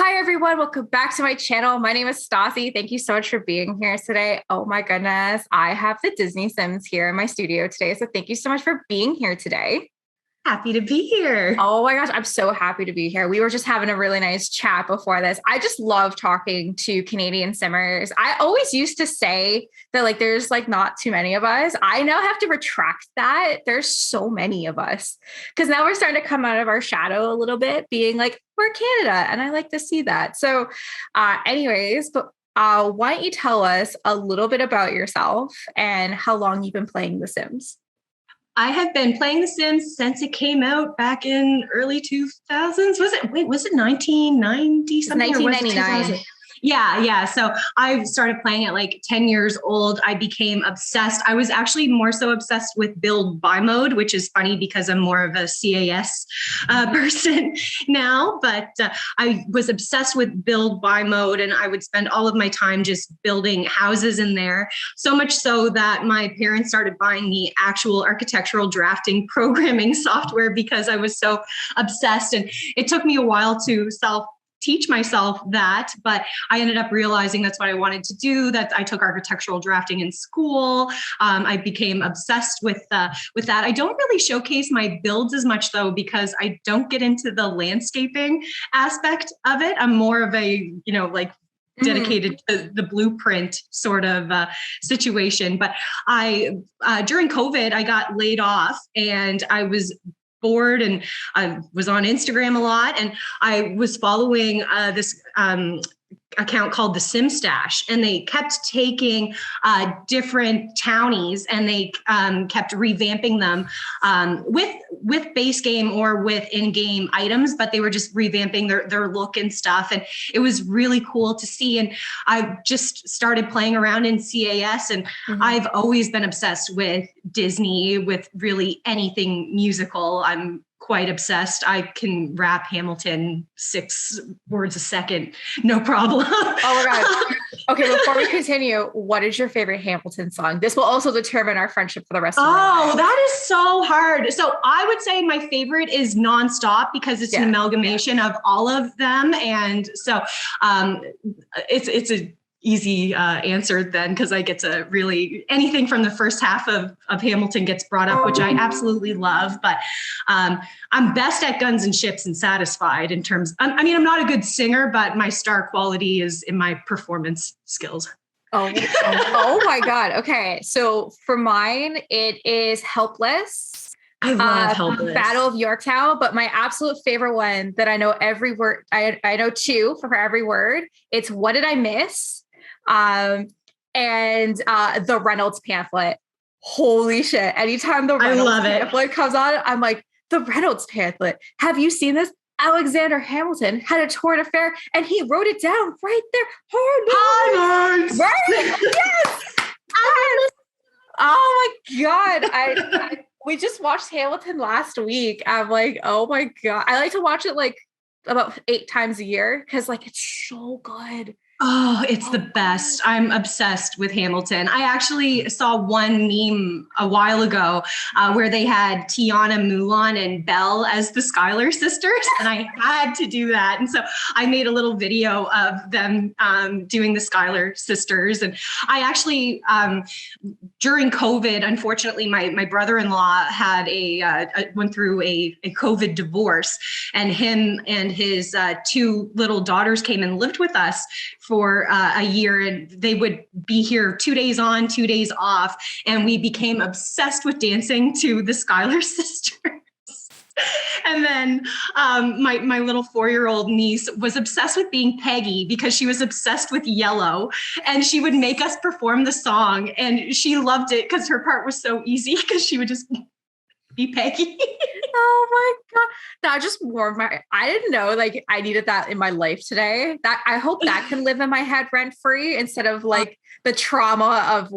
Hi, everyone. Welcome back to my channel. My name is Stassi. Thank you so much for being here today. Oh my goodness. I have the Disney Sims here in my studio today. So thank you so much for being here today. Happy to be here. Oh my gosh, I'm so happy to be here. We were just having a really nice chat before this. I just love talking to Canadian simmers. I always used to say that there's not too many of us. I now have to retract that. There's so many of us because now we're starting to come out of our shadow a little bit, being like, we're Canada. And I like to see that. So why don't you tell us a little bit about yourself and how long you've been playing The Sims? I have been playing The Sims since it came out back in early 2000s. Was it 1990 something? It's 1999. Yeah. So I started playing at 10 years old. I became obsessed. I was actually more so obsessed with build buy mode, which is funny because I'm more of a CAS person now, but I was obsessed with build buy mode, and I would spend all of my time just building houses in there. So much so that my parents started buying me actual architectural drafting programming software because I was so obsessed. And it took me a while to teach myself that, but I ended up realizing that's what I wanted to do. That I took architectural drafting in school. I became obsessed with that. I don't really showcase my builds as much though, because I don't get into the landscaping aspect of it. I'm more of a, dedicated to the blueprint sort of situation. But during COVID, I got laid off and I was bored, and I was on Instagram a lot, and I was following this account called the Sim Stash, and they kept taking different townies and they kept revamping them with base game or with in-game items, but they were just revamping their look and stuff, and it was really cool to see. And I just started playing around in CAS, and I've always been obsessed with Disney, with really anything musical. I'm quite obsessed. I can rap Hamilton 6 words a second, no problem. Oh my God. Okay, before we continue, what is your favorite Hamilton song? This will also determine our friendship for the rest of our lives. Oh, that is so hard. So I would say my favorite is Nonstop because it's an amalgamation of all of them. And so it's a easy answer then, because I get to really anything from the first half of Hamilton gets brought up, which I absolutely love. But I'm best at Guns and Ships and Satisfied in terms. I'm not a good singer, but my star quality is in my performance skills. Oh my God. Okay. So for mine, it is Helpless. I love Helpless. Battle of Yorktown, but my absolute favorite one that I know every word, I know two for every word. It's What Did I Miss? And the Reynolds pamphlet. Holy shit. Anytime the Reynolds pamphlet comes on, I'm like, the Reynolds pamphlet. Have you seen this? Alexander Hamilton had a torrent affair and he wrote it down right there. Hormones. Right? Yes. Oh my God. We just watched Hamilton last week. I'm like, oh my God. I like to watch it about 8 times a year because it's so good. Oh, it's the best. I'm obsessed with Hamilton. I actually saw one meme a while ago where they had Tiana, Mulan, and Belle as the Schuyler sisters, and I had to do that. And so I made a little video of them doing the Schuyler sisters. And I actually, during COVID, unfortunately, my brother-in-law had went through a COVID divorce, and him and his 2 little daughters came and lived with us for a year, and they would be here 2 days on, 2 days off. And we became obsessed with dancing to the Schuyler sisters. And then my little 4-year-old niece was obsessed with being Peggy because she was obsessed with yellow, and she would make us perform the song, and she loved it because her part was so easy because she would just be Peggy. Oh my God. That just warmed I didn't know I needed that in my life today. That I hope that can live in my head rent free instead of the trauma of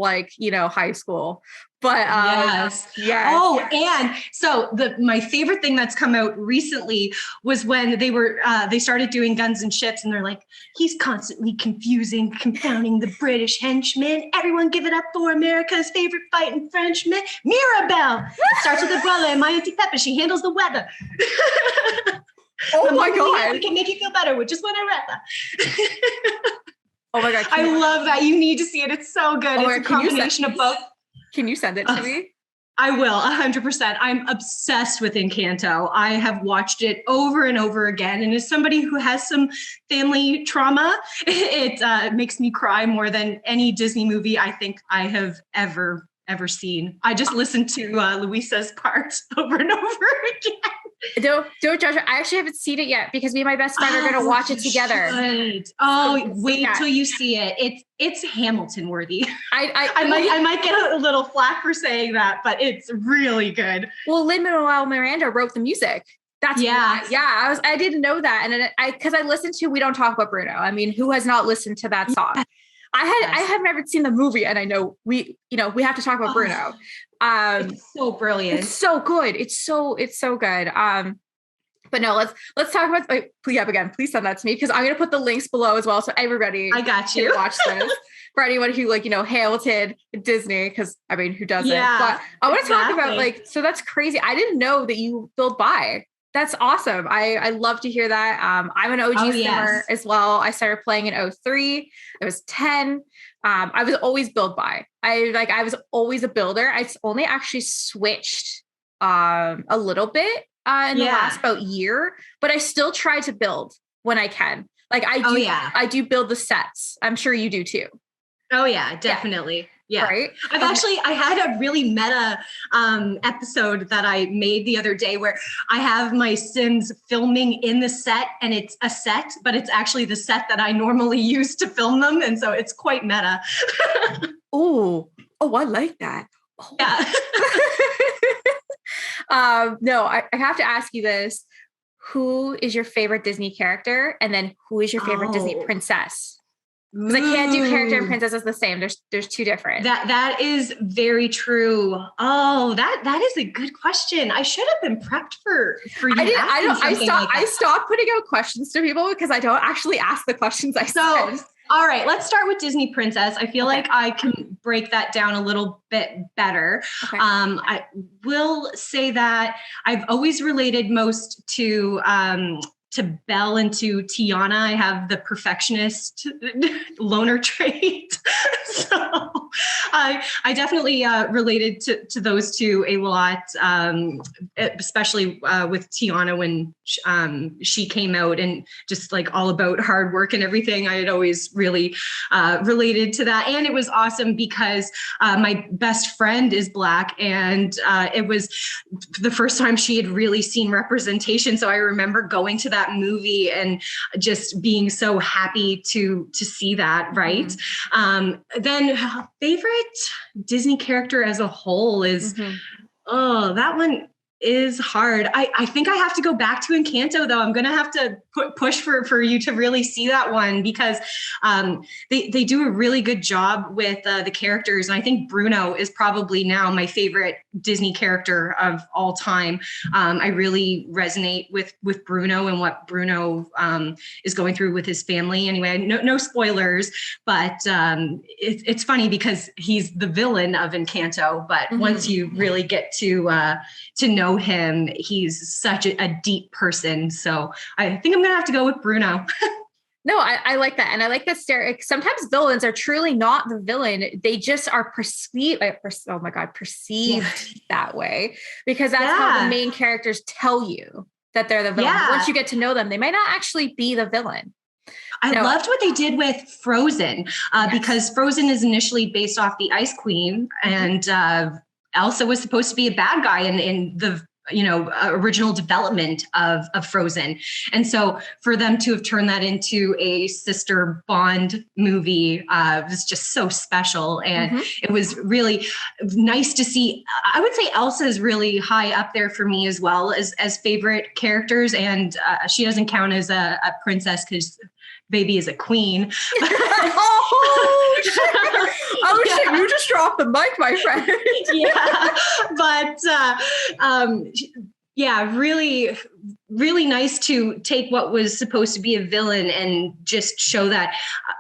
high school. But yes. And so my favorite thing that's come out recently was when they started doing Guns and Ships, and they're like, he's constantly confounding the British henchmen. Everyone give it up for America's favorite fighting Frenchman, Mirabelle. It starts with her brother and my Auntie Pepper. She handles the weather. Oh my God. We can make you feel better with just when I read that. Oh my God. I love that. You need to see it. It's so good. Oh it's a combination of both. Can you send it to me? I will, 100%. I'm obsessed with Encanto. I have watched it over and over again. And as somebody who has some family trauma, it makes me cry more than any Disney movie I think I have ever seen. I just listened to Luisa's part over and over again. Don't judge it. I actually haven't seen it yet because me and my best friend are going to watch it together. Wait till you see it. It's Hamilton worthy. I might get a little flack for saying that, but it's really good. Well, Lin-Manuel Miranda wrote the music. I didn't know that, and because I listened to "We Don't Talk About Bruno." I mean, who has not listened to that song? I have never seen the movie, and I know we have to talk about Bruno. It's so brilliant. It's so good. It's so good. But no, let's talk about. Please send that to me because I'm gonna put the links below as well, so everybody I got you. Can watch this. For anyone who Hamilton, Disney, because I mean, who doesn't? Yeah, but I want to talk about so that's crazy. I didn't know that you build by. That's awesome. I love to hear that. I'm an OG simmer as well. I started playing in 2003. I was 10. I was always build by. I was always a builder. I only actually switched a little bit in the last about year, but I still try to build when I can. I do build the sets. I'm sure you do too. Oh yeah, definitely. Yeah. Right. I had a really meta episode that I made the other day where I have my Sims filming in the set, and it's a set, but it's actually the set that I normally use to film them. And so it's quite meta. Oh, I like that. Oh. Yeah. No, I have to ask you this. Who is your favorite Disney character? And then who is your favorite Disney princess? Because I can't do character and princesses the same. There's two different. That is very true. Oh, that is a good question. I should have been prepped for you. I stopped putting out questions to people because I don't actually ask the questions I send. All right, let's start with Disney princess. I feel like I can break that down a little bit better. Okay. I will say that I've always related most to Belle and to Tiana. I have the perfectionist loner trait. So I definitely related to those two a lot, especially with Tiana when she came out and just like all about hard work and everything. I had always really related to that. And it was awesome because my best friend is Black, and it was the first time she had really seen representation. So I remember going to that movie and just being so happy to see that. Right. Mm-hmm. Then favorite Disney character as a whole is, that one is hard. I think I have to go back to Encanto though. I'm going to have to push for you to really see that one because they do a really good job with the characters. And I think Bruno is probably now my favorite Disney character of all time. I really resonate with Bruno and what Bruno is going through with his family. Anyway, no spoilers, but it's funny because he's the villain of Encanto. But once you really get to know him, he's such a deep person. So I think I'm gonna have to go with Bruno. No, I like that. And I like that sometimes villains are truly not the villain. They just are perceived that way because that's how the main characters tell you that they're the villain. Once you get to know them, they might not actually be the villain. I loved what they did with Frozen because Frozen is initially based off the Ice Queen, and Elsa was supposed to be a bad guy in the original development of Frozen. And so for them to have turned that into a sister bond movie was just so special. And it was really nice to see. I would say Elsa is really high up there for me as well as favorite characters. And she doesn't count as a princess because baby is a queen. Oh, shit. You just dropped the mic, my friend. Really, really nice to take what was supposed to be a villain and just show that,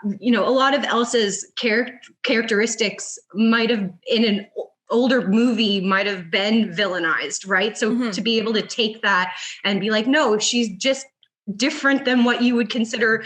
a lot of Elsa's characteristics might have in an older movie might have been villainized, right? So to be able to take that and be like, no, she's just different than what you would consider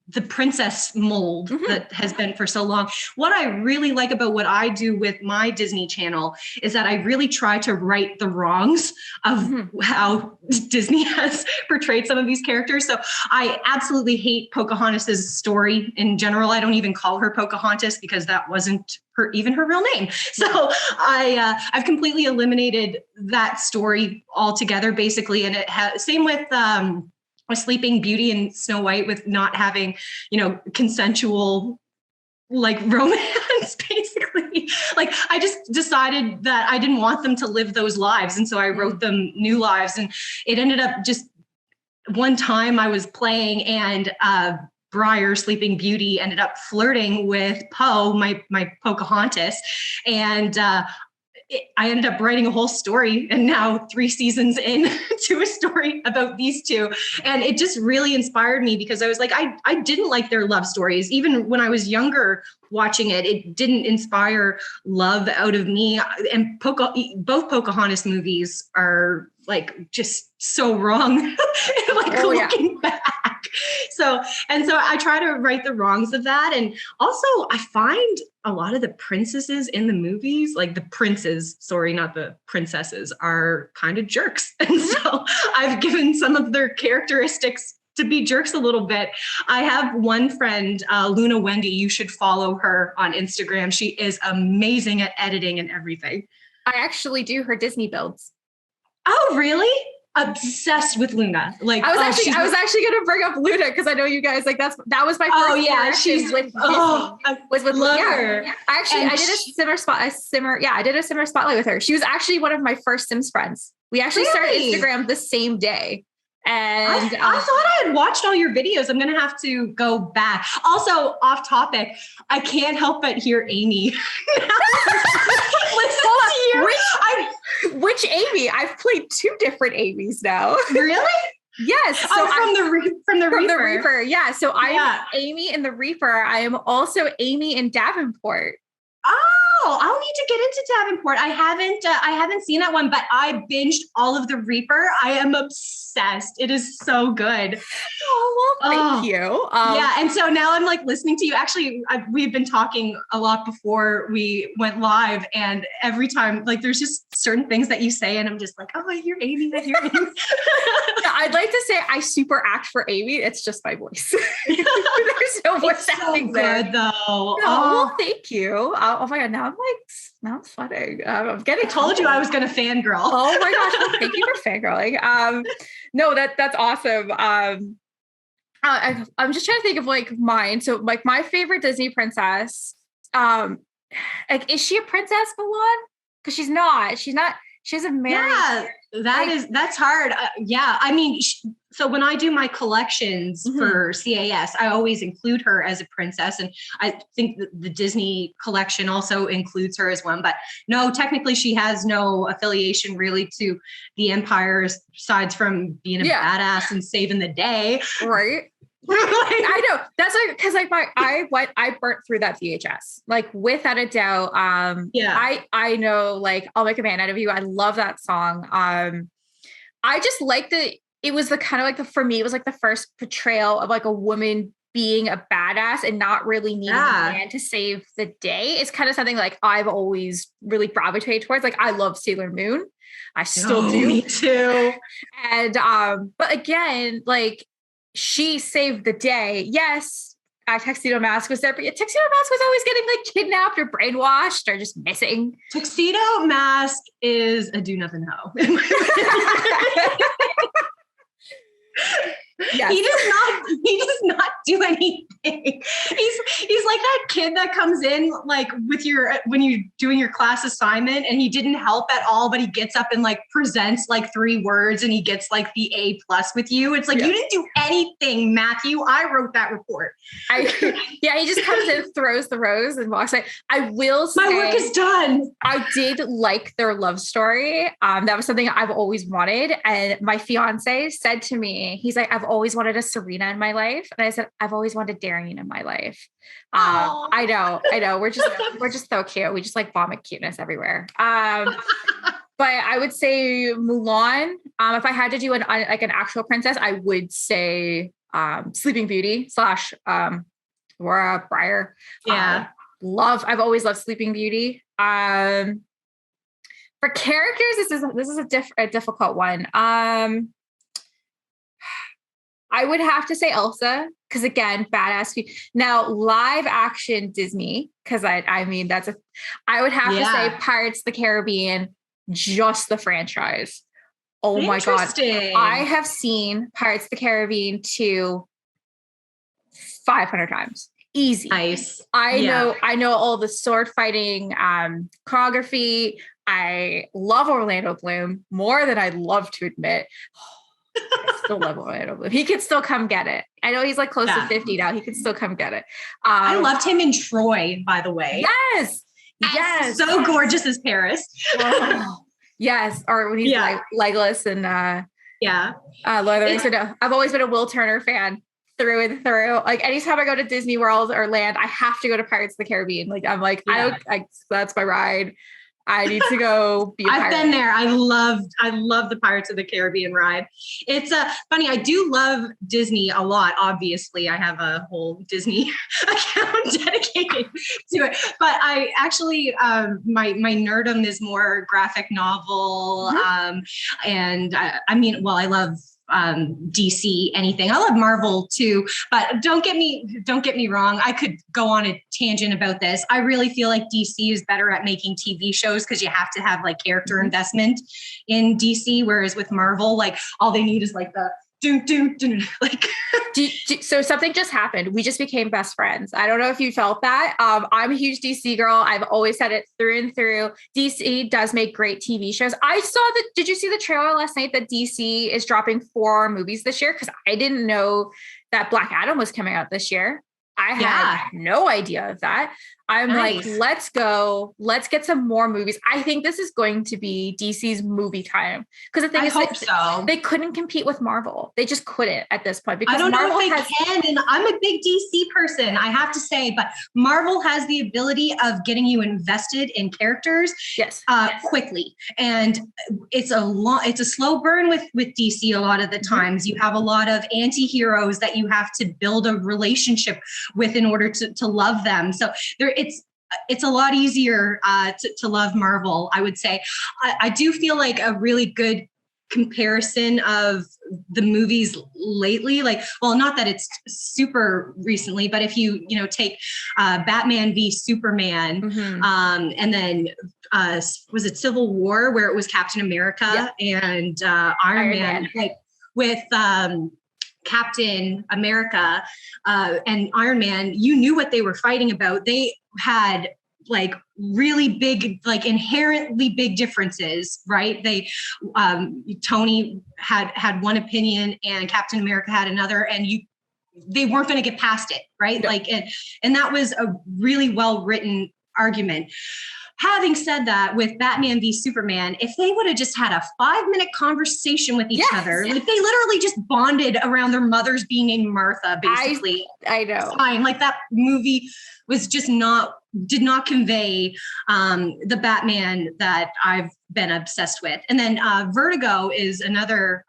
the princess mold that has been for so long. What I really like about what I do with my Disney Channel is that I really try to right the wrongs of how Disney has portrayed some of these characters. So I absolutely hate Pocahontas's story in general. I don't even call her Pocahontas because that wasn't even her real name. So I've completely eliminated that story altogether, basically. And it has same with a Sleeping Beauty and Snow White, with not having, consensual like romance, basically. Like I just decided that I didn't want them to live those lives. And so I wrote them new lives. And it ended up just one time I was playing and Briar, Sleeping Beauty, ended up flirting with Poe, my Pocahontas. And I ended up writing a whole story, and now 3 seasons in to a story about these two. And it just really inspired me because I was like, I didn't like their love stories. Even when I was younger watching it, it didn't inspire love out of me. And both Pocahontas movies are like just so wrong, looking back. So I try to right the wrongs of that. And also I find a lot of the princesses in the movies, like the princes, sorry, not the princesses, are kind of jerks. And so I've given some of their characteristics to be jerks a little bit. I have one friend, Luna Wendy. You should follow her on Instagram. She is amazing at editing and everything. I actually do her Disney builds. Oh, really? Obsessed with Luna. Like I was actually going to bring up Luna because I know you guys like that was my first she's with Disney. Was with love Luna. her. Actually, I did a Simmer spotlight with her. She was actually one of my first Sims friends. We actually started Instagram the same day. And I thought I had watched all your videos. I'm going to have to go back. Also, off topic, I can't help but hear Amy. Listen to you. Which Amy? I've played 2 different Amy's now. Really? Yes. So from the Reaper. Yeah. So I'm Amy in the Reaper. I am also Amy in Davenport. Oh, I'll need to get into Davenport. I haven't seen that one, but I binged all of the Reaper. I am obsessed. It is so good. Oh, well, thank you. Yeah. And so now I'm like listening to you. Actually, we've been talking a lot before we went live, and every time, like, there's just certain things that you say, and I'm just like, oh, I hear Amy. I hear Amy. I'd like to say I super act for Amy. It's just my voice. There's no voice acting there. Good though. No, well, thank you. Oh my God. Now I'm sweating. I'm getting. I told you I was going to fangirl. Oh my gosh. Well, thank you for fangirling. No, that's awesome. I'm just trying to think of like mine. So like my favorite Disney princess, like, is she a princess, Milan? Because she's not. She hasn't married. Yeah, that's hard. Yeah. I mean, so when I do my collections for CAS, I always include her as a princess. And I think the Disney collection also includes her as one. But no, technically she has no affiliation really to the Empire, aside from being a badass and saving the day. Right. I know that's like, because like I burnt through that VHS, like without a doubt. I know, like, I'll make a man out of you. I love that song. I just like it was the kind of like for me, it was like the first portrayal of like a woman being a badass and not really needing a man to save the day. It's kind of something like I've always really gravitated towards. Like I love Sailor Moon. I still do. Me too. And but again, like, she saved the day. Yes, Tuxedo Mask was there, but Tuxedo Mask was always getting like kidnapped or brainwashed or just missing. Tuxedo Mask is a do nothing hoe. Yes. He does not do anything. He's like that kid that comes in like when you're doing your class assignment and he didn't help at all, but he gets up and like presents like 3 words and he gets like the A+ with you. It's like, you didn't do anything, Matthew. I wrote that report. He just comes in, throws the rose and walks away. I will say my work is done. I did like their love story. That was something I've always wanted. And my fiance said to me, he's like, I've always wanted a Serena in my life. And I said, I've always wanted Darian in my life. I know. We're just so cute. We just like vomit cuteness everywhere. but I would say Mulan. If I had to do an actual princess, I would say Sleeping Beauty slash Laura Breyer. Yeah. I've always loved Sleeping Beauty. For characters, this is a difficult one. I would have to say Elsa, because again, badass. Now, live action Disney, because I mean I would have to say Pirates of the Caribbean, just the franchise. Oh my God. I have seen Pirates of the Caribbean 2 500 times. Easy. Nice. I know all the sword fighting choreography. I love Orlando Bloom more than I'd love to admit. I still love Orlando Bloom. He can still come get it. I know he's like close to 50 now. He can still come get it. I loved him in Troy, by the way. Yes. Yes. So gorgeous as Paris. Oh, yes. Or when he's like Legolas and Lord of the Rings. So I've always been a Will Turner fan through and through. Like anytime I go to Disney World or land, I have to go to Pirates of the Caribbean. Like I'm like, that's my ride. I need to go be a pirate. I've been there. I love the Pirates of the Caribbean ride. It's funny. I do love Disney a lot. Obviously, I have a whole Disney account dedicated to it. But I actually, my nerdum is more graphic novel. And I love DC, anything. I love Marvel too, but don't get me wrong. I could go on a tangent about this. I really feel like DC is better at making TV shows because you have to have like character investment in DC, whereas with Marvel, like all they need is like the like. So something just happened. We just became best friends. I don't know if you felt that. I'm a huge DC girl. I've always said it through and through. DC does make great TV shows. Did you see the trailer last night that DC is dropping 4 movies this year? Because I didn't know that Black Adam was coming out this year. I had no idea of that. I'm like, let's go. Let's get some more movies. I think this is going to be DC's movie time. Because the thing is, they couldn't compete with Marvel. They just couldn't at this point. Because I don't Marvel know if they can. And I'm a big DC person, I have to say. But Marvel has the ability of getting you invested in characters quickly. And it's a slow burn with DC a lot of the times. You have a lot of anti-heroes that you have to build a relationship with in order to love them. So it's a lot easier to love Marvel, I would say. I do feel like a really good comparison of the movies lately, like, well, not that it's super recently, but if you take Batman v Superman, and then was it Civil War, where it was Captain America and Iron Man, like with Captain America and Iron Man, you knew what they were fighting about. They had like really big, like inherently big differences, right? Tony had one opinion and Captain America had another, and they weren't going to get past it, right? No. Like, and that was a really well-written argument. Having said that, with Batman v Superman, if they would have just had a 5-minute conversation with each other, like they literally just bonded around their mothers being named Martha, basically. I know. Fine. Like that movie was just did not convey the Batman that I've been obsessed with. And then Vertigo is another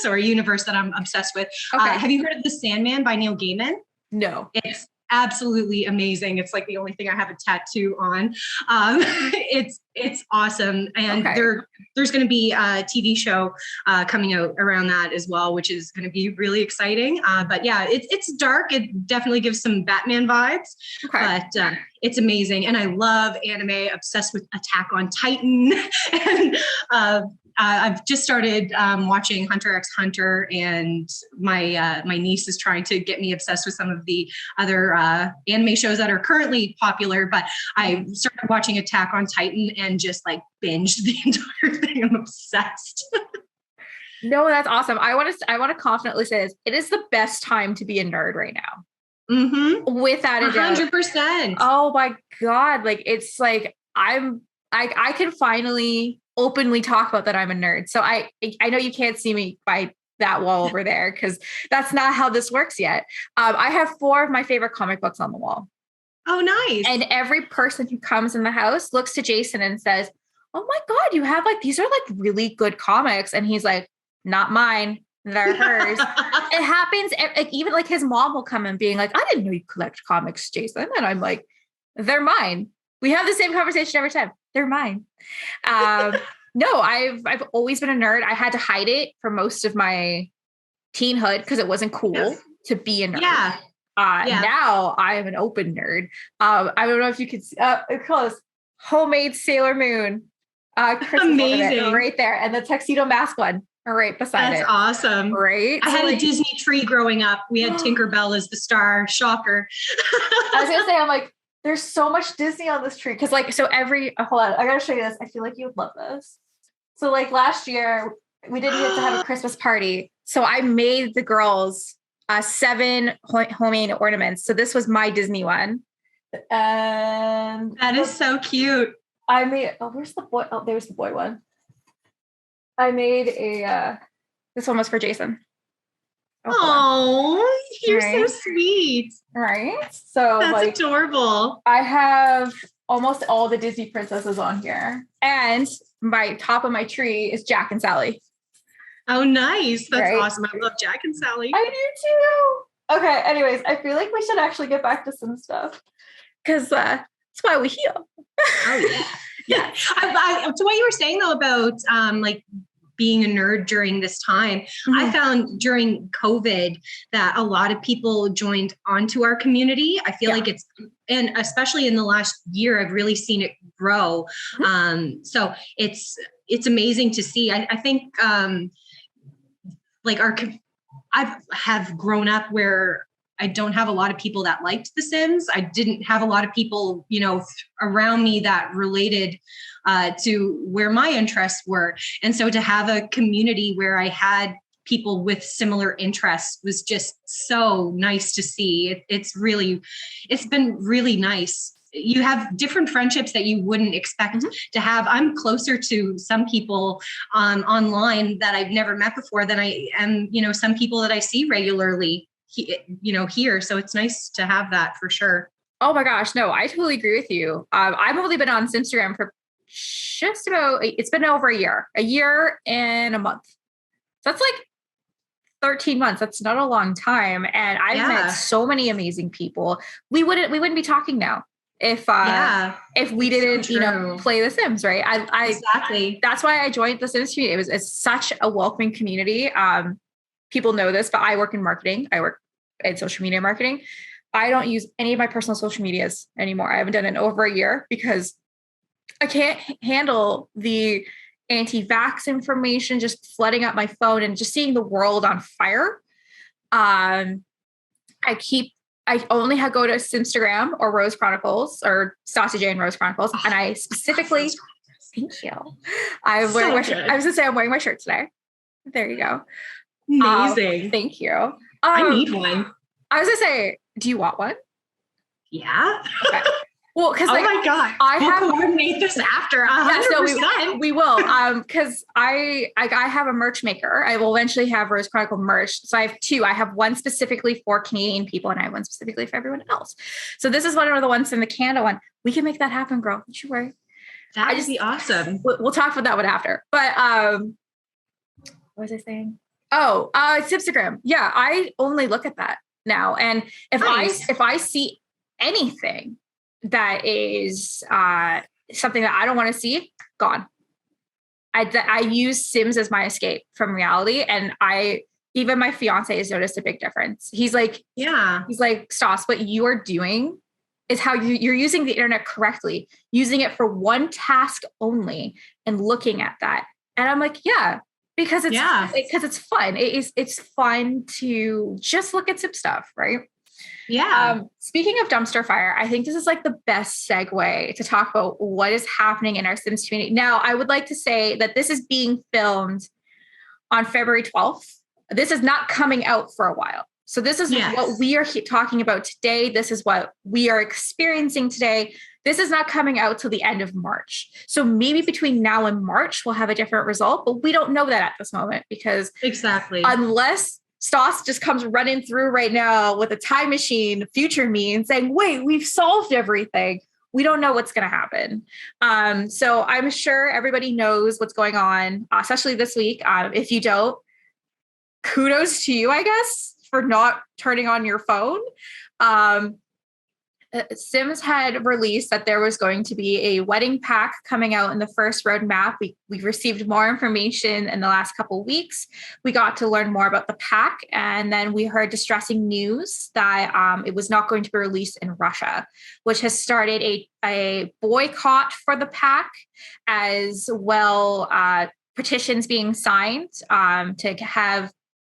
universe that I'm obsessed with. Okay. Have you heard of The Sandman by Neil Gaiman? No. It's absolutely amazing. It's like the only thing I have a tattoo on. It's awesome. And there's going to be a TV show coming out around that as well, which is going to be really exciting. But yeah, it's dark. It definitely gives some Batman vibes, but it's amazing. And I love anime, obsessed with Attack on Titan. And I've just started watching Hunter x Hunter, and my niece is trying to get me obsessed with some of the other anime shows that are currently popular. But I started watching Attack on Titan and just like binged the entire thing. I'm obsessed. No, that's awesome. I want to confidently say this. It is the best time to be a nerd right now. Mm-hmm. Without a doubt. 100%. Oh my God. Like, it's like, I can finally openly talk about that I'm a nerd. So I know you can't see me by that wall over there, because that's not how this works yet. I have 4 of my favorite comic books on the wall. Oh, nice. And every person who comes in the house looks to Jason and says, oh my God, you have like, these are like really good comics. And he's like, not mine. They're hers. It happens. Like, even like his mom will come and being like, I didn't know you collect comics, Jason. And I'm like, they're mine. We have the same conversation every time. They're mine. No, I've always been a nerd. I had to hide it for most of my teenhood because it wasn't cool to be a nerd. Yeah. Now I am an open nerd. I don't know if you could call this homemade Sailor Moon. Amazing. Right there. And the tuxedo mask one right beside it. That's awesome. Right. I had a Disney tree growing up. We had Tinkerbell as the star. Shocker. I was going to say, I'm like, there's so much Disney on this tree. Cause like, so hold on, I got to show you this. I feel like you would love this. So like last year we didn't get to have a Christmas party. So I made the girls 7 homemade ornaments. So this was my Disney one. And that is so cute. I made, where's the boy? Oh, there's the boy one. I made this one was for Jason. Oh, you're so sweet. Right? So that's like, adorable. I have almost all the Disney princesses on here. And my top of my tree is Jack and Sally. Oh, nice. That's awesome. I love Jack and Sally. I do too. Okay. Anyways, I feel like we should actually get back to some stuff because that's why we're here. Oh, yeah. Yeah. So what you were saying though about like being a nerd during this time, I found during COVID that a lot of people joined onto our community. I feel like and especially in the last year, I've really seen it grow. So it's amazing to see. I think like I have grown up where I don't have a lot of people that liked The Sims. I didn't have a lot of people, around me that related to where my interests were. And so to have a community where I had people with similar interests was just so nice to see. It's been really nice. You have different friendships that you wouldn't expect to have. I'm closer to some people online that I've never met before than I am, some people that I see regularly, here. So it's nice to have that for sure. Oh my gosh. No, I totally agree with you. I've only been on Instagram for it's been over a year and a month. So that's like 13 months. That's not a long time. And I've met so many amazing people. We wouldn't be talking now if we didn't, play The Sims, right? Exactly. That's why I joined The Sims community. It's such a welcoming community. People know this, but I work in marketing. I work in social media marketing. I don't use any of my personal social medias anymore. I haven't done it in over a year because I can't handle the anti-vax information just flooding up my phone and just seeing the world on fire. I only go to Simstagram or Rose Chronicles or Stassi J and Rose Chronicles. And I specifically, thank you. I'm wearing my shirt. I was going to say I'm wearing my shirt today. There you go. Amazing. Thank you. I need one. I was going to say, do you want one? Yeah. Okay. Well, because my God, we'll coordinate this after. 100%. We will. Because I have a merch maker. I will eventually have Rose Chronicle merch. So I have 2. I have one specifically for Canadian people, and I have one specifically for everyone else. So this is one of the ones in the Canada one. We can make that happen, girl. Don't you worry. That would be awesome. We'll talk about that one after. But what was I saying? Oh, it's Instagram. Yeah, I only look at that now, and if I see anything that is something that I don't want to see, gone. I use Sims as my escape from reality. And even my fiance has noticed a big difference. He's like, Stas, what you are doing is how you're using the internet correctly, using it for one task only and looking at that. And I'm like, yeah, because it's fun. It's fun to just look at some stuff, right? Yeah. Speaking of dumpster fire, I think this is like the best segue to talk about what is happening in our Sims community. Now, I would like to say that this is being filmed on February 12th. This is not coming out for a while. So this is what we are talking about today. This is what we are experiencing today. This is not coming out till the end of March. So maybe between now and March, we'll have a different result, but we don't know that at this moment because exactly, unless Stoss just comes running through right now with a time machine, future me, and saying, wait, we've solved everything. We don't know what's going to happen. So I'm sure everybody knows what's going on, especially this week. If you don't, kudos to you, I guess, for not turning on your phone. Sims had released that there was going to be a wedding pack coming out in the first roadmap. We received more information in the last couple of weeks. We got to learn more about the pack, and then we heard distressing news that it was not going to be released in Russia, which has started a boycott for the pack, as well petitions being signed to have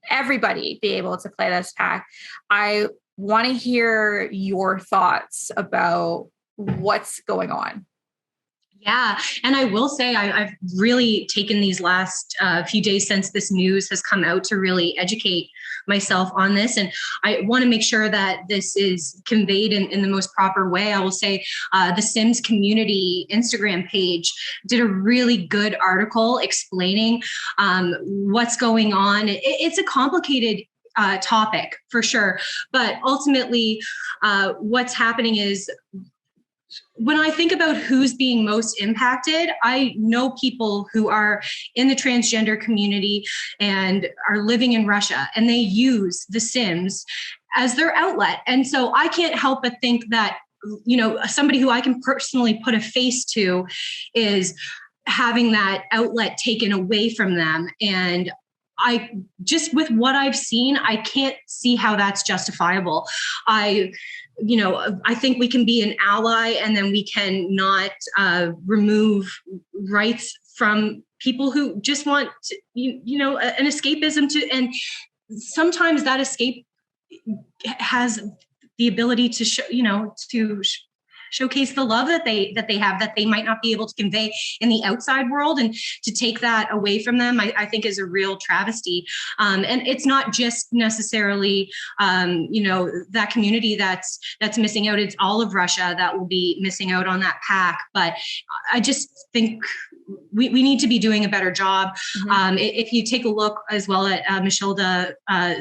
everybody be able to play this pack. I want to hear your thoughts about what's going on. Yeah. And I will say I've really taken these last few days since this news has come out to really educate myself on this. And I want to make sure that this is conveyed in the most proper way. I will say the Sims community Instagram page did a really good article explaining what's going on. It's a complicated topic for sure. But ultimately, what's happening is, when I think about who's being most impacted, I know people who are in the transgender community and are living in Russia, and they use The Sims as their outlet. And so I can't help but think that, you know, somebody who I can personally put a face to is having that outlet taken away from them. And I just, with what I've seen, I can't see how that's justifiable. I think we can be an ally, and then we can not remove rights from people who just want to, an escapism to, and sometimes that escape has the ability to showcase the love that they have, that they might not be able to convey in the outside world, and to take that away from them, I think is a real travesty. And it's not just necessarily, that community that's missing out. It's all of Russia that will be missing out on that pack. But I just think we need to be doing a better job. Mm-hmm. If you take a look as well at Mishilda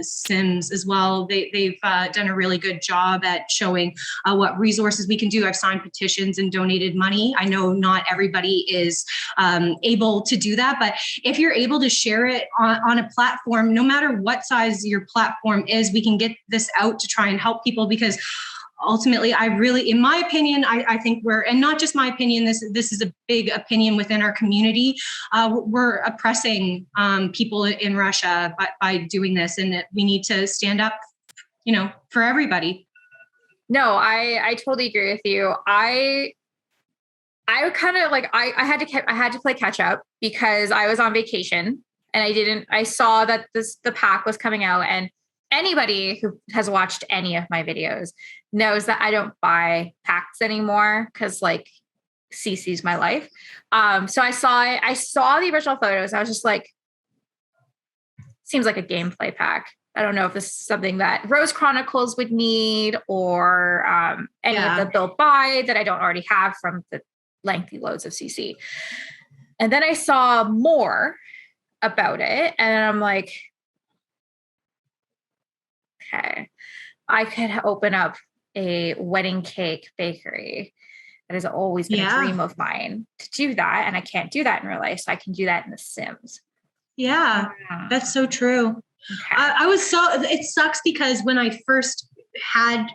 Sims as well, they've done a really good job at showing what resources we can do. I've signed petitions and donated money. I know not everybody is able to do that, but if you're able to share it on a platform, no matter what size your platform is, we can get this out to try and help people, because ultimately, in my opinion, I think and not just my opinion, this is a big opinion within our community. We're oppressing people in Russia by doing this, and we need to stand up, for everybody. No, I totally agree with you. I kind of I had to play catch up because I was on vacation, and I saw that the pack was coming out, and anybody who has watched any of my videos knows that I don't buy packs anymore because CC's my life. So I saw the original photos. I was just like, seems like a gameplay pack. I don't know if this is something that Rose Chronicles would need, or any of the build buy that I don't already have from the lengthy loads of CC. And then I saw more about it, and I'm like, okay, I could open up a wedding cake bakery. That has always been a dream of mine to do that. And I can't do that in real life. So I can do that in The Sims. Yeah, that's so true. Okay. It sucks because when I first had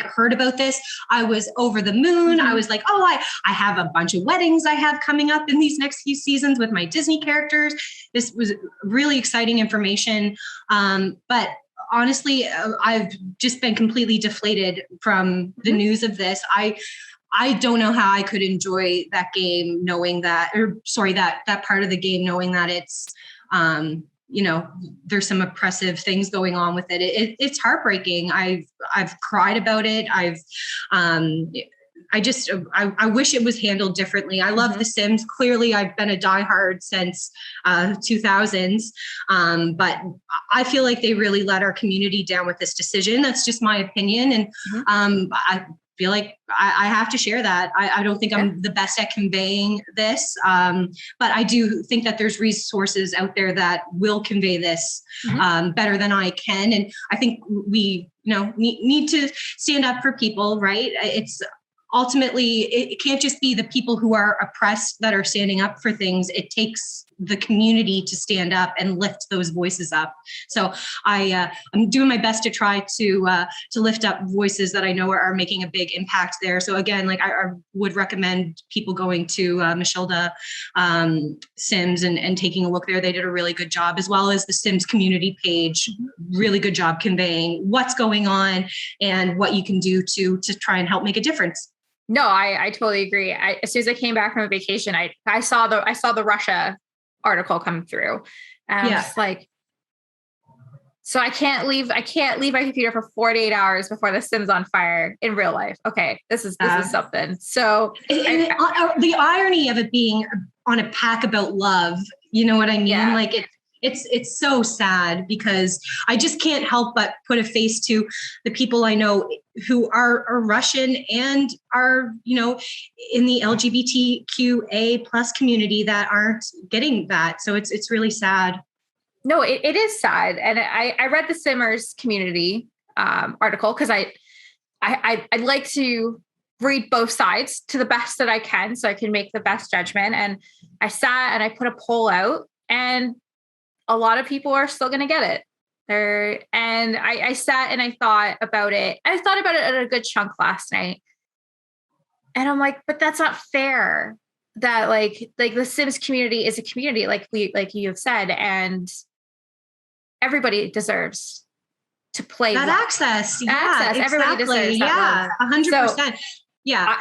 heard about this, I was over the moon. Mm-hmm. I was like, I have a bunch of weddings I have coming up in these next few seasons with my Disney characters. This was really exciting information. But honestly, I've just been completely deflated from the news of this. I don't know how I could enjoy that game knowing that, that part of the game knowing that it's, there's some oppressive things going on with it. It's heartbreaking. I've cried about it. I wish it was handled differently. I love The Sims. Clearly, I've been a diehard since 2000s. But I feel like they really let our community down with this decision. That's just my opinion. And feel like I have to share that. I don't think I'm the best at conveying this, but I do think that there's resources out there that will convey this better than I can. And I think we, need to stand up for people, right? It's ultimately, it can't just be the people who are oppressed that are standing up for things. It takes the community to stand up and lift those voices up. So I'm doing my best to try to lift up voices that I know are making a big impact there. So again, like I would recommend people going to Michelda Sims and taking a look there. They did a really good job, as well as the Sims community page. Really good job conveying what's going on and what you can do to try and help make a difference. No, I totally agree. As soon as I came back from a vacation, I saw the Russia article come through. And I was like, so I can't leave my computer for 48 hours before the Sims on fire in real life. Okay, this is something. So the irony of it being on a pack about love, you know what I mean? Yeah. Like it's so sad, because I just can't help but put a face to the people I know who are Russian and are, in the LGBTQA plus community that aren't getting that. So it's really sad. No, it is sad. And I read the Simmers community article because I'd like to read both sides to the best that I can so I can make the best judgment. And I sat and I put a poll out, and a lot of people are still going to get it there. And I sat and I thought about it. I thought about it at a good chunk last night. And I'm like, but that's not fair that like the Sims community is a community, like you have said, and everybody deserves to play that access. Yeah, access. Exactly. Everybody deserves that. 100%. So, yeah.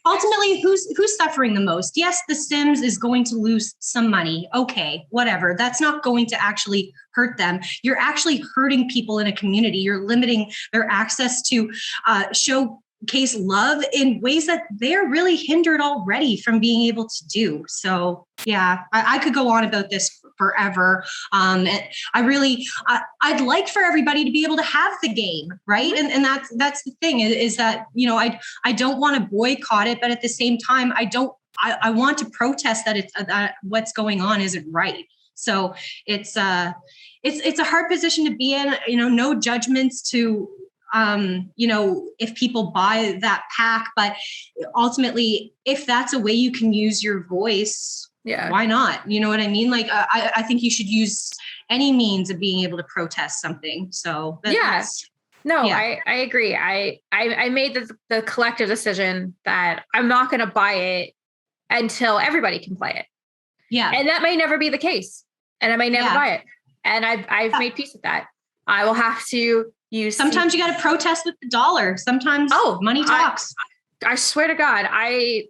Ultimately, who's suffering the most? Yes, The Sims is going to lose some money. Okay, whatever. That's not going to actually hurt them. You're actually hurting people in a community. You're limiting their access to showcase love in ways that they're really hindered already from being able to do. So yeah, I could go on about this forever. I'd like for everybody to be able to have the game, right? And that's the thing is that, I don't want to boycott it, but at the same time, I want to protest that that what's going on isn't right. So it's a hard position to be in, no judgments to, if people buy that pack, but ultimately, if that's a way you can use your voice, why not? You know what I mean? Like, I think you should use any means of being able to protest something. So I agree. I made the collective decision that I'm not going to buy it until everybody can play it. Yeah. And that may never be the case. And I may never buy it. And I've made peace with that. I will have to use. Sometimes you got to protest with the dollar. Sometimes money talks. I swear to God, I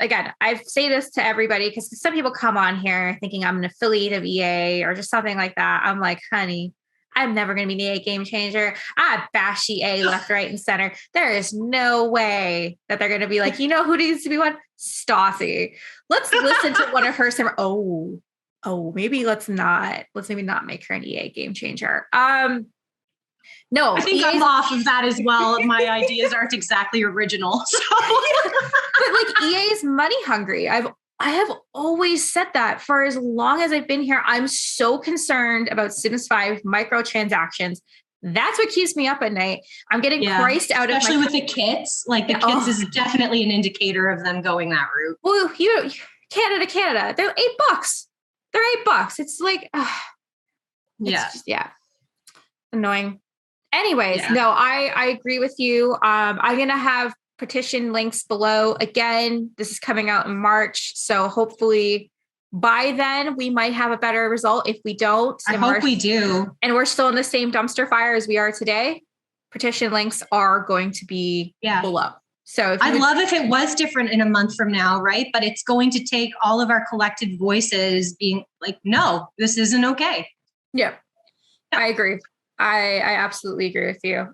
say this to everybody because some people come on here thinking I'm an affiliate of EA or just something like that. I'm like, honey, I'm never going to be an EA game changer. I bash EA left, right, and center. There is no way that they're going to be like, who needs to be one? Stassi. Let's listen to one of her. Maybe let's maybe not make her an EA game changer. No, I think I'm off of that as well. My ideas aren't exactly original. So. But like EA is money hungry. I have always said that for as long as I've been here. I'm so concerned about Sims 5 microtransactions. That's what keeps me up at night. I'm getting priced out of especially with the kits. Like the kits is definitely an indicator of them going that route. Well, Canada, they're $8. They're $8. It's like, annoying. Anyways, no, I agree with you. I'm going to have petition links below. Again, this is coming out in March. So hopefully by then we might have a better result. If we don't, I hope we do. And we're still in the same dumpster fire as we are today, petition links are going to be below. So I'd love if it was different in a month from now, right? But it's going to take all of our collective voices being like, no, this isn't okay. Yeah. I agree. I absolutely agree with you.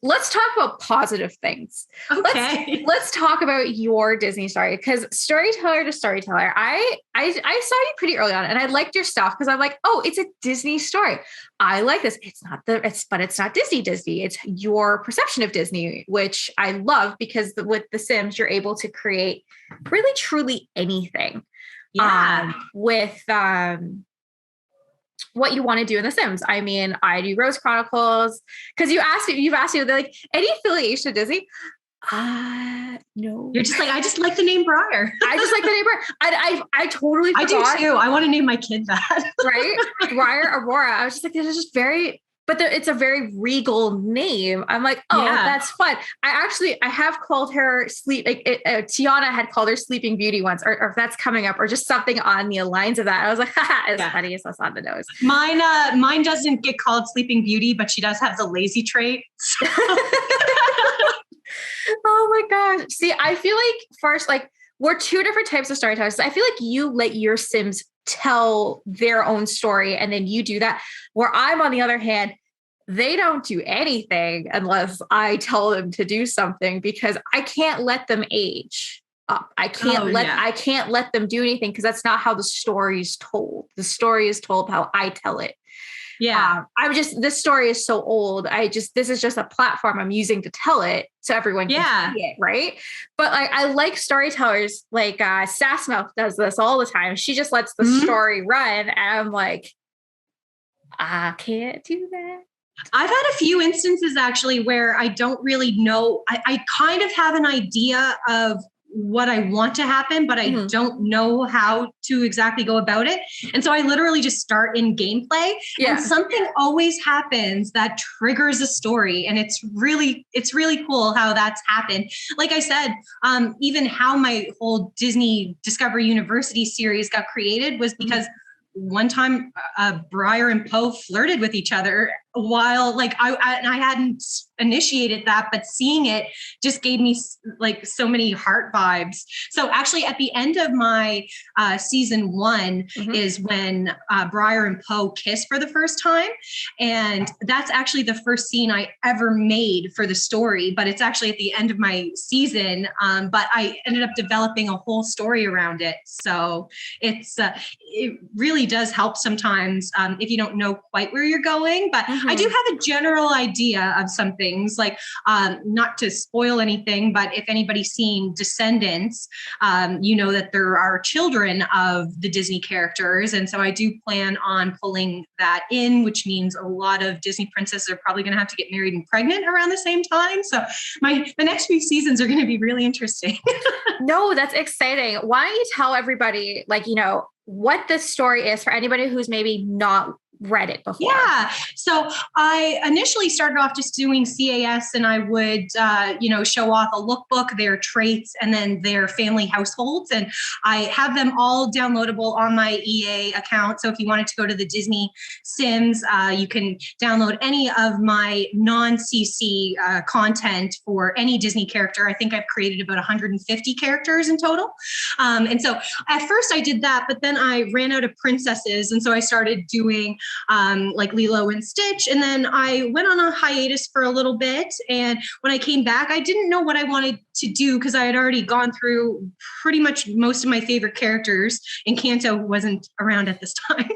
Let's talk about positive things. Okay. Let's talk about your Disney story, because storyteller to storyteller, I saw you pretty early on and I liked your stuff because I'm like, oh, it's a Disney story. I like this. But it's not Disney. It's your perception of Disney, which I love because with The Sims, you're able to create really truly anything. Yeah. With what you want to do in The Sims. I mean, I do Rose Chronicles because you've asked me, they're like, any affiliation to Disney? No. You're just like, I just like the name Briar. I just like the name Briar. I totally forgot. I do too. I want to name my kid that. Right? Briar Aurora. I was just like, this is just very, but it's a very regal name. I'm like, oh, that's fun. I have called her Tiana had called her Sleeping Beauty once, or if that's coming up, or just something on the lines of that. I was like, it's funny. So it's on the nose. Mine doesn't get called Sleeping Beauty, but she does have the lazy trait. Oh my gosh. See, I feel like first, like we're two different types of storytellers. I feel like you let your Sims tell their own story and then you do that. Where I'm, on the other hand, they don't do anything unless I tell them to do something, because I can't let them age up. I can't let them do anything, because that's not how the story is told. The story is told how I tell it. Yeah. This story is so old. This is just a platform I'm using to tell it so everyone can see it. Right. But I like storytellers like Sassmouth does this all the time. She just lets the story run. And I'm like, I can't do that. I've had a few instances actually where I don't really know. I kind of have an idea of what I want to happen, but I don't know how to exactly go about it. And so I literally just start in gameplay and something always happens that triggers a story. And it's really cool how that's happened. Like I said, even how my whole Disney Discovery University series got created was because one time Briar and Poe flirted with each other while I hadn't initiated that, but seeing it just gave me like so many heart vibes. So actually at the end of my season 1 is when Briar and Poe kiss for the first time. And that's actually the first scene I ever made for the story, but it's actually at the end of my season. But I ended up developing a whole story around it. So it really does help sometimes if you don't know quite where you're going, but I do have a general idea of some things, like not to spoil anything, but if anybody's seen Descendants, you know that there are children of the Disney characters. And so I do plan on pulling that in, which means a lot of Disney princesses are probably going to have to get married and pregnant around the same time. So the next few seasons are going to be really interesting. No, that's exciting. Why don't you tell everybody, what this story is for anybody who's maybe not read it before? Yeah. So I initially started off just doing CAS, and I would, show off a lookbook, their traits, and then their family households. And I have them all downloadable on my EA account. So if you wanted to go to the Disney Sims, you can download any of my non-CC content for any Disney character. I think I've created about 150 characters in total. And so at first I did that, but then I ran out of princesses. And so I started doing like Lilo and Stitch. And then I went on a hiatus for a little bit. And when I came back, I didn't know what I wanted to do because I had already gone through pretty much most of my favorite characters. And Kanto wasn't around at this time.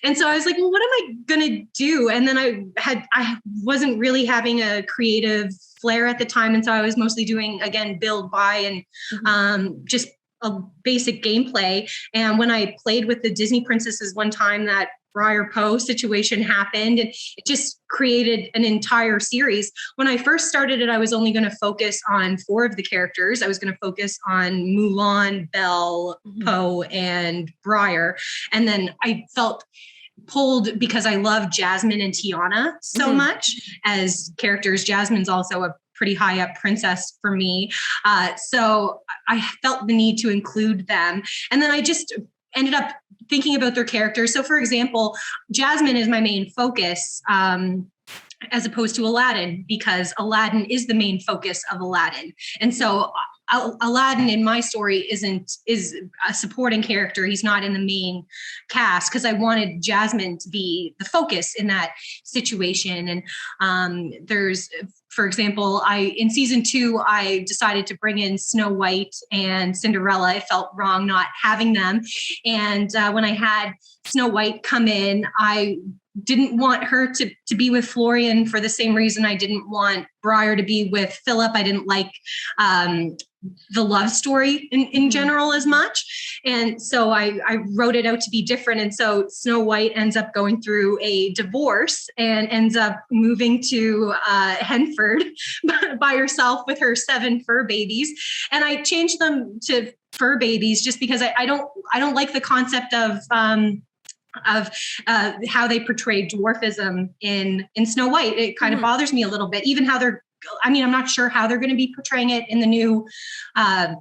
And so I was like, well, what am I going to do? And then I wasn't really having a creative flair at the time. And so I was mostly doing, again, build, buy, and just a basic gameplay. And when I played with the Disney princesses one time, that Briar Poe situation happened, and it just created an entire series. When I first started it, I was only going to focus on 4 of the characters. I was going to focus on Mulan, Belle, Poe, and Briar. And then I felt pulled because I love Jasmine and Tiana so much as characters. Jasmine's also a pretty high up princess for me. So I felt the need to include them. And then I just ended up thinking about their characters. So for example, Jasmine is my main focus, as opposed to Aladdin, because Aladdin is the main focus of Aladdin. And so Aladdin in my story is a supporting character. He's not in the main cast because I wanted Jasmine to be the focus in that situation. And there's, for example, in season 2, I decided to bring in Snow White and Cinderella. I felt wrong not having them. And when I had Snow White come in, I didn't want her to be with Florian for the same reason I didn't want Briar to be with Philip. I didn't like the love story in general as much. And so I wrote it out to be different. And so Snow White ends up going through a divorce and ends up moving to Henford by herself with her 7 fur babies. And I changed them to fur babies just because I don't like the concept of how they portray dwarfism in Snow White. It kind of bothers me a little bit, even how I'm not sure how they're going to be portraying it in the new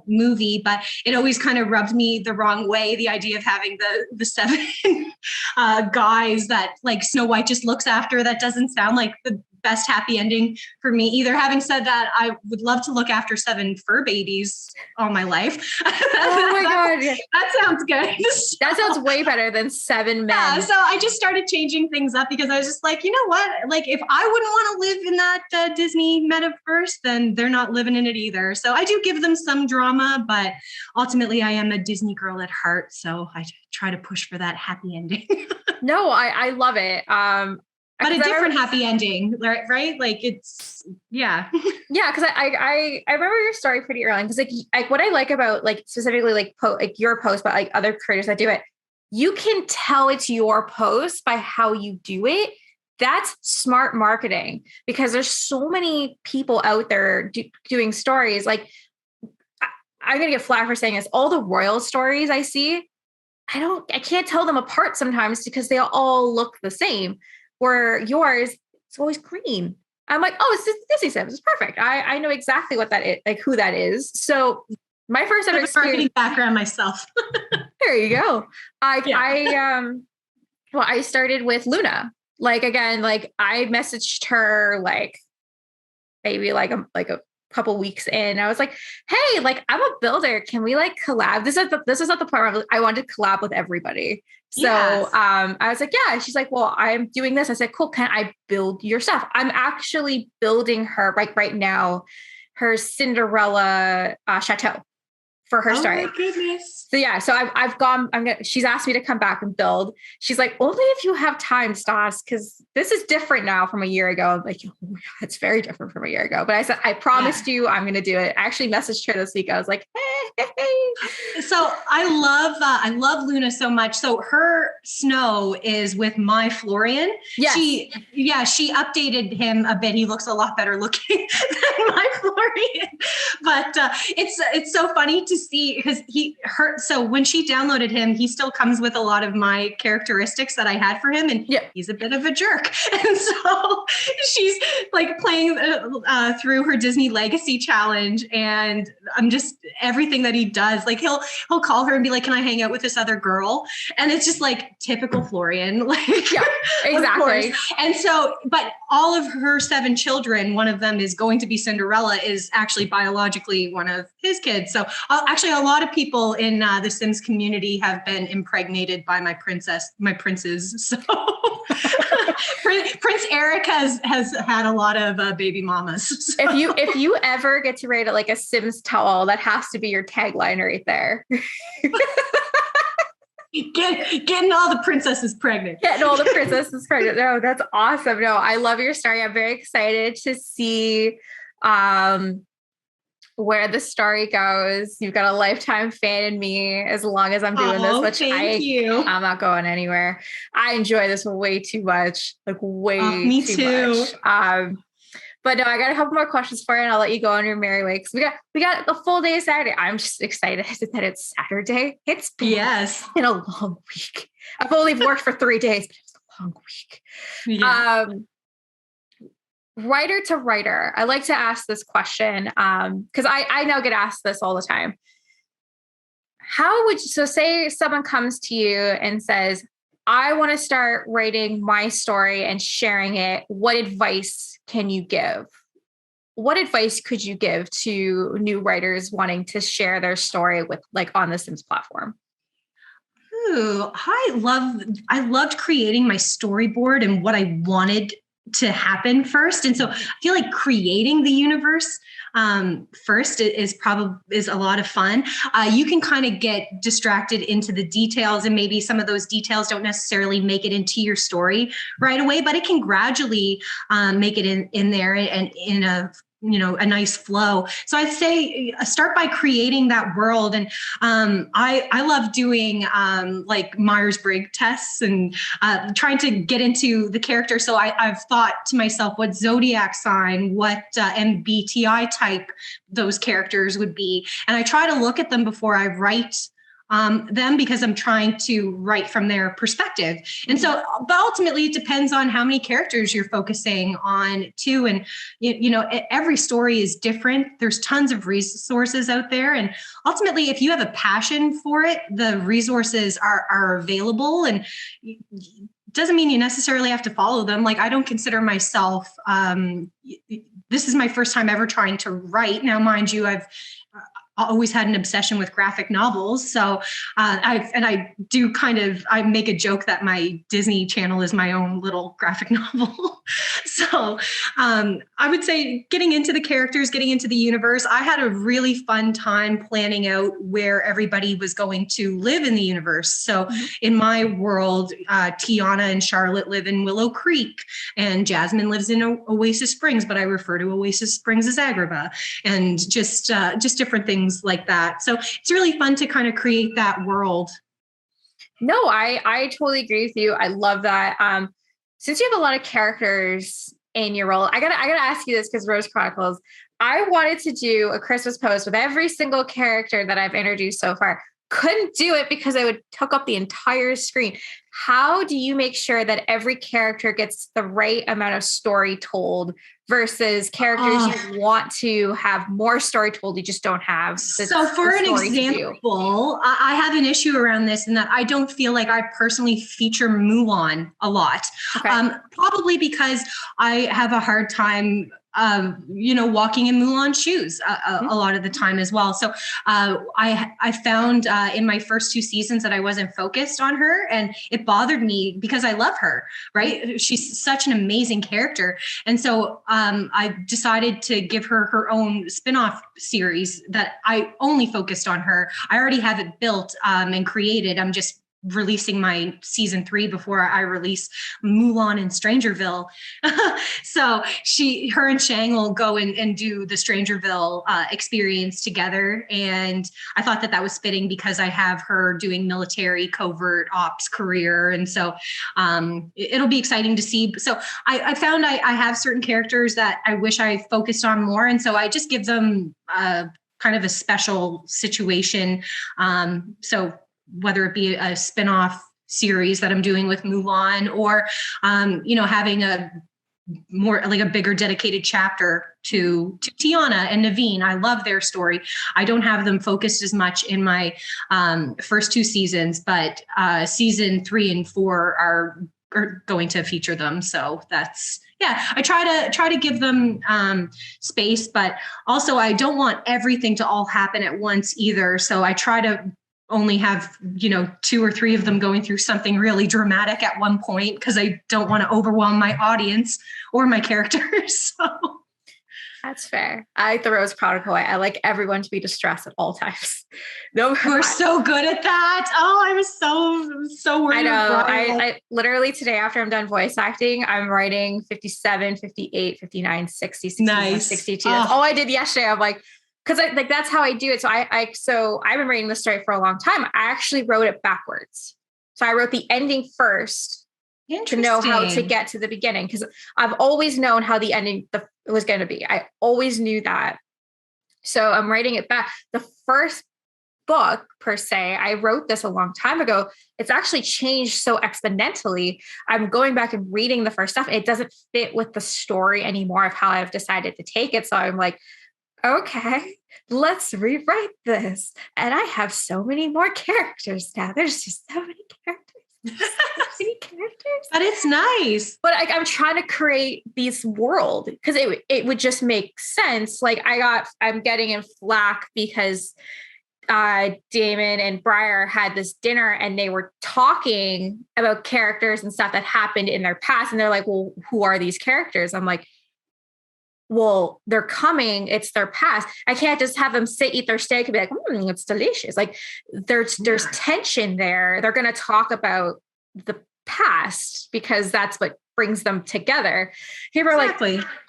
movie, but it always kind of rubbed me the wrong way. The idea of having the 7 guys that like Snow White just looks after, that doesn't sound like the best happy ending for me either. Having said that, I would love to look after 7 fur babies all my life. Oh my God. That sounds good. That sounds way better than 7 men. Yeah, so I just started changing things up because I was just like, you know what? Like, if I wouldn't want to live in that Disney metaverse, then they're not living in it either. So I do give them some drama, but ultimately I am a Disney girl at heart. So I try to push for that happy ending. No, I love it. But a different happy ending, right? Like it's, yeah. Yeah, because I remember your story pretty early, because like what I like about like specifically like your post, but like other creators that do it, you can tell it's your post by how you do it. That's smart marketing, because there's so many people out there doing stories. Like I'm gonna get flack for saying this. All the royal stories I see, I can't tell them apart sometimes because they all look the same. Where yours, it's always green. I'm like, oh, it's Disney Sims. It's perfect. I know exactly what that is, like who that is. So my first ever marketing background myself. There you go. I started with Luna. Like, again, like I messaged her like maybe like a couple weeks in. I was like, hey, like I'm a builder. Can we like collab? This is not the part where I wanted to collab with everybody. So yes. I was like, yeah. She's like, well, I'm doing this. I said, cool. Can I build your stuff? I'm actually building her right now, her Cinderella chateau for her story. Oh my goodness. So yeah, so she's asked me to come back and build. She's like, only if you have time, Stas, because this is different now from a year ago. I'm like, oh my God, it's very different from a year ago. But I said, I promised you I'm going to do it. I actually messaged her this week. I was like, hey. So I love Luna so much. So her Snow is with my Florian. Yes. She updated him a bit. He looks a lot better looking than my Florian. But it's so funny to see because so when she downloaded him, he still comes with a lot of my characteristics that I had for him, and he's a bit of a jerk. And so she's like playing through her Disney Legacy challenge, and I'm just everything that he does. Like he'll call her and be like, "Can I hang out with this other girl?" And it's just like typical Florian, like yeah, exactly. And so, but all of her 7 children, one of them is going to be Cinderella, is actually biologically one of his kids. So actually, a lot of people in the Sims community have been impregnated by my princes. So Prince Eric has had a lot of baby mamas. So. If you ever get to rate it like a Sims towel, that has to be your tagline right there. Getting all the princesses pregnant. Getting all the princesses pregnant. No, that's awesome. No, I love your story. I'm very excited to see where the story goes. You've got a lifetime fan in me as long as I'm doing this, which I'm not going anywhere. I enjoy this way too much, like way too much. But no, I got a couple more questions for you, and I'll let you go on your merry way. Because we got the full day of Saturday. I'm just excited that it's Saturday. It's been a long week. I've only worked for 3 days, but it's a long week. Yeah. Writer to writer, I like to ask this question because I now get asked this all the time. Say someone comes to you and says, I want to start writing my story and sharing it. What advice can you give? what advice could you give to new writers wanting to share their story with like on the Sims platform? Ooh, I loved creating my storyboard and what I wanted to happen first. And so I feel like creating the universe first is a lot of fun. You can kind of get distracted into the details, and maybe some of those details don't necessarily make it into your story right away, but it can gradually make it in there and in a nice flow. So I'd say start by creating that world. And I love doing like Myers-Briggs tests and trying to get into the character. So I've thought to myself what zodiac sign, what MBTI type those characters would be. And I try to look at them before I write them, because I'm trying to write from their perspective. And so, but ultimately it depends on how many characters you're focusing on too. And, every story is different. There's tons of resources out there. And ultimately, if you have a passion for it, the resources are available, and doesn't mean you necessarily have to follow them. Like, I don't consider myself, this is my first time ever trying to write. Now, mind you, I've always had an obsession with graphic novels. So I make a joke that my Disney channel is my own little graphic novel. So I would say getting into the characters, getting into the universe. I had a really fun time planning out where everybody was going to live in the universe. So in my world, Tiana and Charlotte live in Willow Creek, and Jasmine lives in Oasis Springs, but I refer to Oasis Springs as Agrabah, and just different things like that. So it's really fun to kind of create that world. No, I totally agree with you. I love that. Since you have a lot of characters in your role, I gotta ask you this, because Rose Chronicles, I wanted to do a Christmas post with every single character that I've introduced so far. Couldn't do it because I would took up the entire screen. How do you make sure that every character gets the right amount of story told versus characters you want to have more story told, you just don't have? So for an example, I have an issue around this in that I don't feel like I personally feature Mulan a lot. Okay. Probably because I have a hard time walking in Mulan's shoes a lot of the time as well. So I found in my first 2 seasons that I wasn't focused on her, and it bothered me because I love her, right? She's such an amazing character. And so I decided to give her her own spin-off series that I only focused on her. I already have it built and created. I'm just releasing my season 3 before I release Mulan and Strangerville. So her and Shang will go and do the Strangerville experience together. And I thought that was fitting because I have her doing military covert ops career. And so it'll be exciting to see. So I found I have certain characters that I wish I focused on more. And so I just give them kind of a special situation. So whether it be a spinoff series that I'm doing with Mulan, or, having a more like a bigger dedicated chapter to Tiana and Naveen. I love their story. I don't have them focused as much in my first 2 seasons, but season 3 and 4 are going to feature them. So I try to give them space, but also I don't want everything to all happen at once either. So I try to only have 2 or 3 of them going through something really dramatic at one point, because I don't want to overwhelm my audience or my characters. So that's fair. I like the Rose Chronicle. I like everyone to be distressed at all times. No, we're so good at that. Oh, I'm so worried. I know. I literally today, after I'm done voice acting, I'm writing 57, 58, 59, 60, 61, nice. 62. That's all I did yesterday. I'm like, because that's how I do it. So I've been reading the story for a long time. I actually wrote it backwards. So I wrote the ending first to know how to get to the beginning, because I've always known how the ending was going to be. I always knew that. So I'm writing it back. The first book per se, I wrote this a long time ago. It's actually changed so exponentially. I'm going back and reading the first stuff. It doesn't fit with the story anymore of how I've decided to take it. So I'm like, okay, let's rewrite this. And I have so many more characters now. There's just so many characters. Many characters. But it's nice. But I'm trying to create this world because it would just make sense. Like I'm getting in flack because Damon and Briar had this dinner and they were talking about characters and stuff that happened in their past. And they're like, well, who are these characters? I'm like, well, they're coming. It's their past. I can't just have them sit, eat their steak and be like, it's delicious. Like there's tension there. They're going to talk about the past because that's what brings them together. People are like,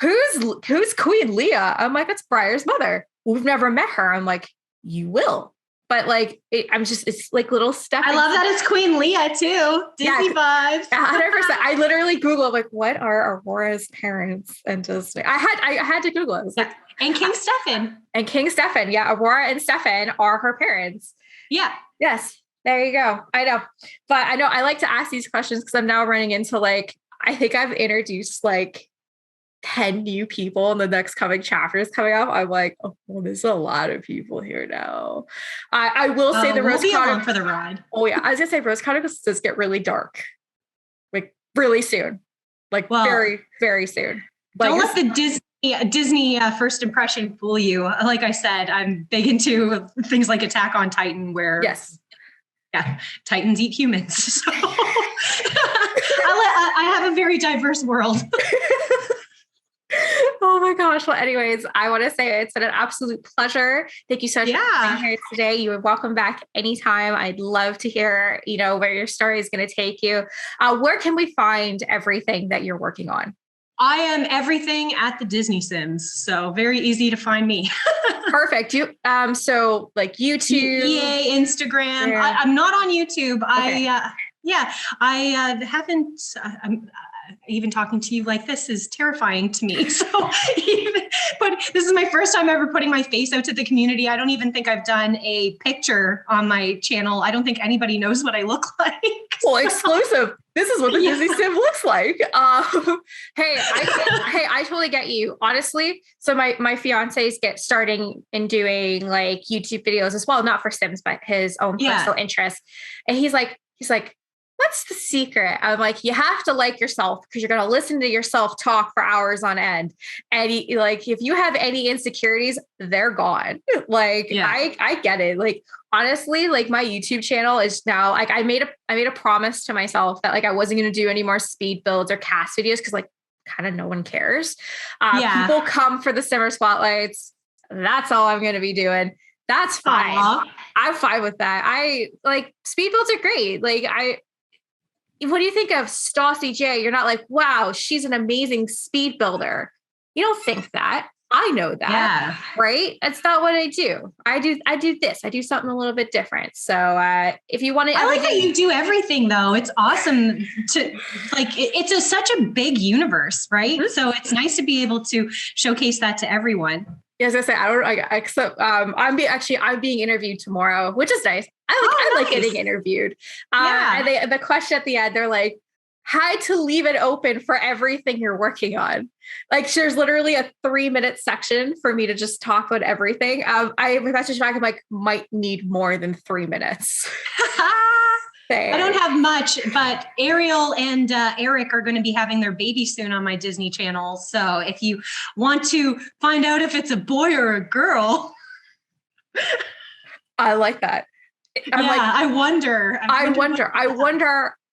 who's Queen Leah? I'm like, it's Briar's mother. We've never met her. I'm like, you will. But like, it's like little stuff. I love that it's Queen Leah too. Disney vibes. 100%. I literally Googled like, what are Aurora's parents? And just, I had to Google it. It was like, and King Stefan. And King Stefan. Yeah. Aurora and Stefan are her parents. Yeah. Yes. There you go. I know. But I know I like to ask these questions because I'm now running into like, I think I've introduced like 10 new people in the next coming chapters coming up. I'm like, oh, well, there's a lot of people here now. I will say the Rose Chronicles for the ride. Oh yeah, I was gonna say Rose Chronicles does get really dark, like really soon, like very very soon. Like, don't let the Disney first impression fool you. Like I said, I'm big into things like Attack on Titan, where Titans eat humans. So I have a very diverse world. Oh my gosh. Well, anyways, I want to say it's been an absolute pleasure. Thank you so much for being here today. You are welcome back anytime. I'd love to hear, where your story is going to take you. Where can we find everything that you're working on? I am everything at the Disney Sims. So very easy to find me. Perfect. So like YouTube, EA, Instagram. Yeah. I'm not on YouTube. Okay. I haven't, even talking to you like this is terrifying to me. But this is my first time ever putting my face out to the community. I don't even think I've done a picture on my channel. I don't think anybody knows what I look like. Well, exclusive. This is what the Disney Sim looks like. Hey, I totally get you. Honestly, so my fiance's starting and doing like YouTube videos as well, not for Sims, but his own personal interest. And he's like, what's the secret? I'm like, you have to like yourself because you're going to listen to yourself talk for hours on end. And if you have any insecurities, they're gone. I get it. Like, honestly, like my YouTube channel is now like, I made a promise to myself that like, I wasn't going to do any more speed builds or cast videos. Cause like kind of no one cares. People come for the Simmer spotlights. That's all I'm going to be doing. That's fine. I'm fine with that. I like speed builds are great. Like what do you think of Stassi J? You're not like, wow, she's an amazing speed builder. You don't think that. I know that, right? That's not what I do. I do this. I do something a little bit different. So if you want to, I like that you do everything though. It's awesome to like, it's such a big universe, right? Mm-hmm. So it's nice to be able to showcase that to everyone. Yeah, as I say, I'm being interviewed tomorrow, which is nice. I like getting interviewed. And the question at the end, they're like, had to leave it open for everything you're working on. Like there's literally a 3-minute section for me to just talk about everything. I messaged back, I'm like, might need more than 3 minutes. I don't have much, but Ariel and Eric are going to be having their baby soon on my Disney Channel. So if you want to find out if it's a boy or a girl. I like that. I wonder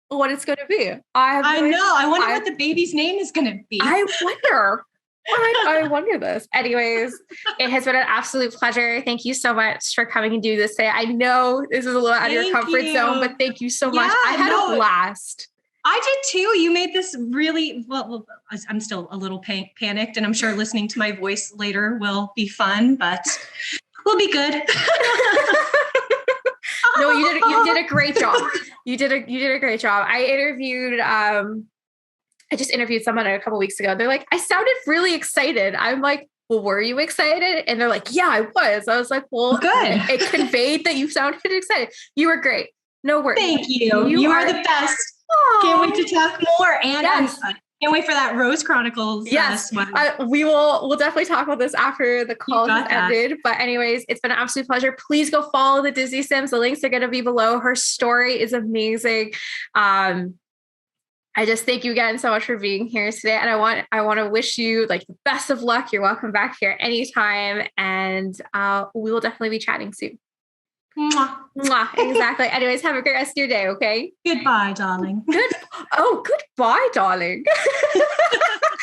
what it's going to be. I wonder what the baby's name is going to be. I wonder. I wonder this. Anyways, it has been an absolute pleasure. Thank you so much for coming and do this today. I know this is a little out of your comfort zone, but thank you so much. I had a blast. I did too. You made this really well. I'm still a little panicked, and I'm sure listening to my voice later will be fun, but we'll be good. No, you did a great job. You did a great job. I just interviewed someone a couple weeks ago. They're like, I sounded really excited. I'm like, well, were you excited? And they're like, yeah, I was. I was like, well, good. It conveyed that you sounded excited. You were great. No worries. Thank you. You are the best. Aww. Can't wait to talk more. And Can't wait for that Rose Chronicles. Yes, we'll definitely talk about this after the call has ended. But anyways, it's been an absolute pleasure. Please go follow the Disney Sims. The links are going to be below. Her story is amazing. I just thank you again so much for being here today. And I want to wish you like the best of luck. You're welcome back here anytime. And we will definitely be chatting soon. Mwah. Mwah, exactly. Anyways, have a great rest of your day, okay? Goodbye, darling. Goodbye, darling.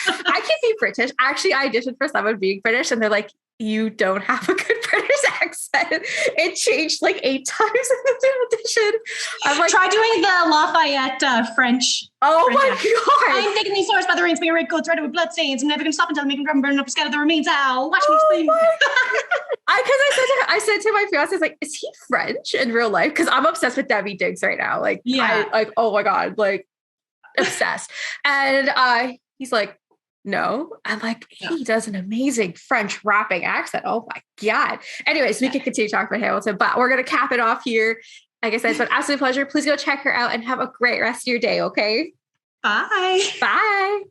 I can be British. Actually, I auditioned for someone being British and they're like, you don't have a good British accent. It changed like 8 times in the audition. I'm like, try doing the Lafayette French. Oh French my accent. God. I'm taking these swords by the rings, being red coats, threaded with blood stains. I'm never going to stop until I make them burn up, scatter the remains. Ow, watch me scream. I said to my fiance, I was like, is he French in real life? Because I'm obsessed with Debbie Diggs right now. Like, yeah. Oh my God, like obsessed. And he's like, no. I'm like, he does an amazing French rapping accent. Oh my God. Anyways, we can continue talking about Hamilton, but we're going to cap it off here. Like I said, it's been an absolute pleasure. Please go check her out and have a great rest of your day. Okay. Bye. Bye.